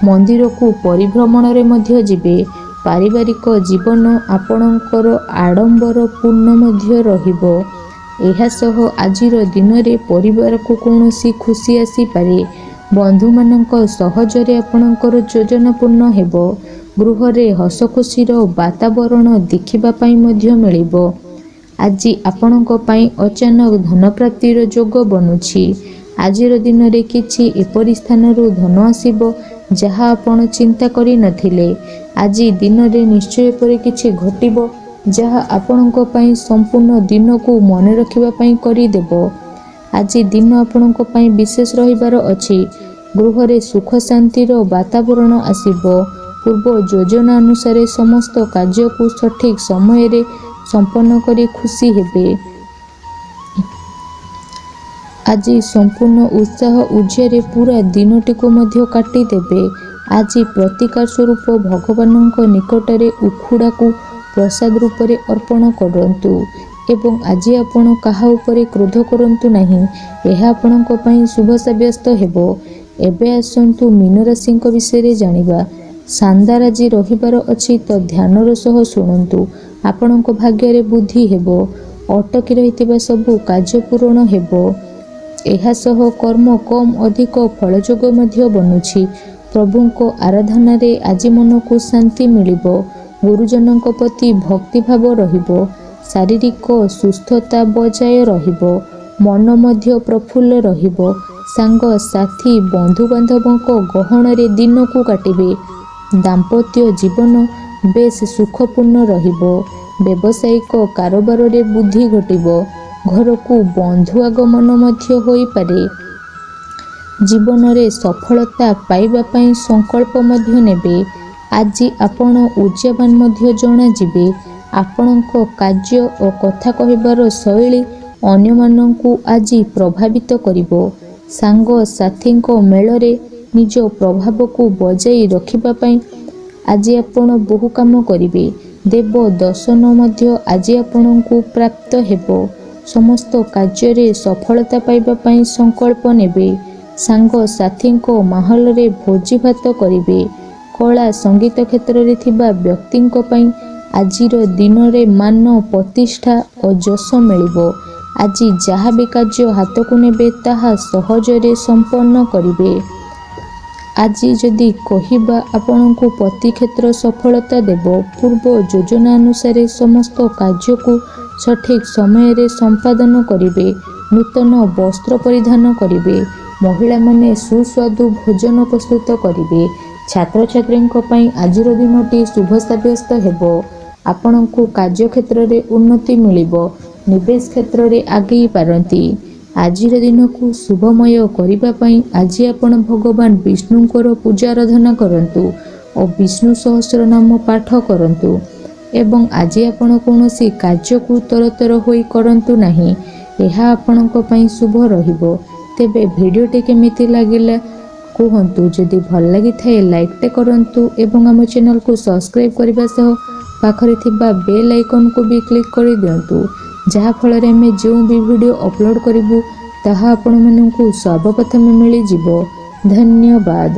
Speaker 1: ମନ୍ଦିରକୁ ପରିଭ୍ରମଣରେ ମଧ୍ୟ ଯିବେ। ପାରିବାରିକ ଜୀବନ ଆପଣଙ୍କର ଆଡ଼ମ୍ବରପୂର୍ଣ୍ଣ ମଧ୍ୟ ରହିବ। ଏହା ସହ ଆଜିର ଦିନରେ ପରିବାରକୁ କୌଣସି ଖୁସି ଆସିପାରେ। ବନ୍ଧୁମାନଙ୍କ ସହଜରେ ଆପଣଙ୍କର ଯୋଜନା ପୂର୍ଣ୍ଣ ହେବ। ଗୃହରେ ହସଖୁସିର ବାତାବରଣ ଦେଖିବା ପାଇଁ ମଧ୍ୟ ମିଳିବ। ଆଜି ଆପଣଙ୍କ ପାଇଁ ଅଚାନକ ଧନପ୍ରାପ୍ତିର ଯୋଗ ବନୁଛି। ଆଜିର ଦିନରେ କିଛି ଏପରି ସ୍ଥାନରୁ ଧନ ଆସିବ ଯାହା ଆପଣ ଚିନ୍ତା କରିନଥିଲେ। ଆଜି ଦିନରେ ନିଶ୍ଚୟ ଏପରି କିଛି ଘଟିବ ଯାହା ଆପଣଙ୍କ ପାଇଁ ସମ୍ପୂର୍ଣ୍ଣ ଦିନକୁ ମନେ ରଖିବା ପାଇଁ କରିଦେବ। ଆଜି ଦିନ ଆପଣଙ୍କ ପାଇଁ ବିଶେଷ ରହିବାର ଅଛି। ଗୃହରେ ସୁଖ ଶାନ୍ତିର ବାତାବରଣ ଆସିବ। ପୂର୍ବ ଯୋଜନା ଅନୁସାରେ ସମସ୍ତ କାର୍ଯ୍ୟକୁ ସଠିକ ସମୟରେ ସମ୍ପନ୍ନ କରି ଖୁସି ହେବେ। ଆଜି ସମ୍ପୂର୍ଣ୍ଣ ଉତ୍ସାହ ଉର୍ଜାରେ ପୁରା ଦିନଟିକୁ ମଧ୍ୟ କାଟିଦେବେ। ଆଜି ପ୍ରତିକାର ସ୍ୱରୂପ ଭଗବାନଙ୍କ ନିକଟରେ ଉଖୁଡ଼ାକୁ ପ୍ରସାଦ ରୂପରେ ଅର୍ପଣ କରନ୍ତୁ ଏବଂ ଆଜି ଆପଣ କାହା ଉପରେ କ୍ରୋଧ କରନ୍ତୁ ନାହିଁ। ଏହା ଆପଣଙ୍କ ପାଇଁ ଶୁଭ ସାବ୍ୟସ୍ତ ହେବ। ଏବେ ଆସନ୍ତୁ ମୀନ ରାଶିଙ୍କ ବିଷୟରେ ଜାଣିବା। ଶାନଦାର ଆଜି ରହିବାର ଅଛି, ତ ଧ୍ୟାନର ସହ ଶୁଣନ୍ତୁ। ଆପଣଙ୍କ ଭାଗ୍ୟରେ ବୃଦ୍ଧି ହେବ। ଅଟକି ରହିଥିବା ସବୁ କାର୍ଯ୍ୟ ପୂରଣ ହେବ। ଏହା ସହ କର୍ମ କମ୍ ଅଧିକ ଫଳଯୋଗ ମଧ୍ୟ ବନୁଛି। ପ୍ରଭୁଙ୍କ ଆରାଧନାରେ ଆଜି ମନକୁ ଶାନ୍ତି ମିଳିବ। ଗୁରୁଜନଙ୍କ ପ୍ରତି ଭକ୍ତିଭାବ ରହିବ। ଶାରୀରିକ ସୁସ୍ଥତା ବଜାୟ ରହିବ। ମନ ମଧ୍ୟ ପ୍ରଫୁଲ୍ଲ ରହିବ। ସାଙ୍ଗସାଥୀ ବନ୍ଧୁବାନ୍ଧବଙ୍କ ଗହଣରେ ଦିନକୁ କାଟିବେ। ଦାମ୍ପତ୍ୟ ଜୀବନ ବେଶ ସୁଖପୂର୍ଣ୍ଣ ରହିବ। ବ୍ୟବସାୟିକ କାରବାରରେ ବୃଦ୍ଧି ଘଟିବ। ଘରକୁ ବନ୍ଧୁ ଆଗମନ ମଧ୍ୟ ହୋଇପାରେ। ଜୀବନରେ ସଫଳତା ପାଇବା ପାଇଁ ସଂକଳ୍ପ ମଧ୍ୟ ନେବେ। ଆଜି ଆପଣ ଉର୍ଜାବାନ ମଧ୍ୟ ଜଣାଯିବେ। ଆପଣଙ୍କ କାର୍ଯ୍ୟ ଓ କଥା କହିବାର ଶୈଳୀ ଅନ୍ୟମାନଙ୍କୁ ଆଜି ପ୍ରଭାବିତ କରିବ। ସାଙ୍ଗସାଥୀଙ୍କ ମେଳରେ ନିଜ ପ୍ରଭାବକୁ ବଜାଇ ରଖିବା ପାଇଁ ଆଜି ଆପଣ ବହୁ କାମ କରିବେ। ଦେବ ଦର୍ଶନ ମଧ୍ୟ ଆଜି ଆପଣଙ୍କୁ ପ୍ରାପ୍ତ ହେବ। ସମସ୍ତ କାର୍ଯ୍ୟରେ ସଫଳତା ପାଇବା ପାଇଁ ସଂକଳ୍ପ ନେବେ। ସାଙ୍ଗସାଥୀଙ୍କ ମାହୋଲରେ ଭୋଜିଭାତ କରିବେ। କଳା ସଙ୍ଗୀତ କ୍ଷେତ୍ରରେ ଥିବା ବ୍ୟକ୍ତିଙ୍କ ପାଇଁ ଆଜିର ଦିନରେ ମାନ ପ୍ରତିଷ୍ଠା ଓ ଯଶ ମିଳିବ। ଆଜି ଯାହା ବି କାର୍ଯ୍ୟ ହାତକୁ ନେବେ ତାହା ସହଜରେ ସମ୍ପନ୍ନ କରିବେ। ଆଜି ଯଦି କହିବା ଆପଣଙ୍କୁ ପ୍ରତି କ୍ଷେତ୍ର ସଫଳତା ଦେବ। ପୂର୍ବ ଯୋଜନା ଅନୁସାରେ ସମସ୍ତ କାର୍ଯ୍ୟକୁ ସଠିକ୍ ସମୟରେ ସମ୍ପାଦନ କରିବେ। ନୂତନ ବସ୍ତ୍ର ପରିଧାନ କରିବେ। ମହିଳାମାନେ ସୁସ୍ୱାଦୁ ଭୋଜନ ପ୍ରସ୍ତୁତ କରିବେ। ଛାତ୍ରଛାତ୍ରୀଙ୍କ ପାଇଁ ଆଜିର ଦିନଟି ଶୁଭ ସାବ୍ୟସ୍ତ ହେବ। ଆପଣଙ୍କୁ କାର୍ଯ୍ୟକ୍ଷେତ୍ରରେ ଉନ୍ନତି ମିଳିବ। ନିବେଶ କ୍ଷେତ୍ରରେ ଆଗେଇ ପାରନ୍ତି। ଆଜିର ଦିନକୁ ଶୁଭମୟ କରିବା ପାଇଁ ଆଜି ଆପଣ ଭଗବାନ ବିଷ୍ଣୁଙ୍କର ପୂଜା ଆରାଧନା କରନ୍ତୁ ଓ ବିଷ୍ଣୁ ସହସ୍ର ନାମ ପାଠ କରନ୍ତୁ ଏବଂ ଆଜି ଆପଣ କୌଣସି କାର୍ଯ୍ୟକୁ ତରତର ହୋଇ କରନ୍ତୁ ନାହିଁ। ଏହା ଆପଣଙ୍କ ପାଇଁ ଶୁଭ ରହିବ। ତେବେ ଭିଡ଼ିଓଟି କେମିତି ଲାଗିଲା କୁହନ୍ତୁ। ଯଦି ଭଲ ଲାଗିଥାଏ ଲାଇକ୍ଟେ କରନ୍ତୁ ଏବଂ ଆମ ଚ୍ୟାନେଲକୁ ସବସ୍କ୍ରାଇବ୍ କରିବା ସହ ପାଖରେ ଥିବା ବେଲ୍ ଆଇକନ୍କୁ ବି କ୍ଲିକ୍ କରିଦିଅନ୍ତୁ, ଯାହାଫଳରେ ଆମେ ଯେଉଁ ବି ଭିଡ଼ିଓ ଅପଲୋଡ଼ କରିବୁ ତାହା ଆପଣମାନଙ୍କୁ ସର୍ବପ୍ରଥମେ ମିଳିଯିବ। ଧନ୍ୟବାଦ।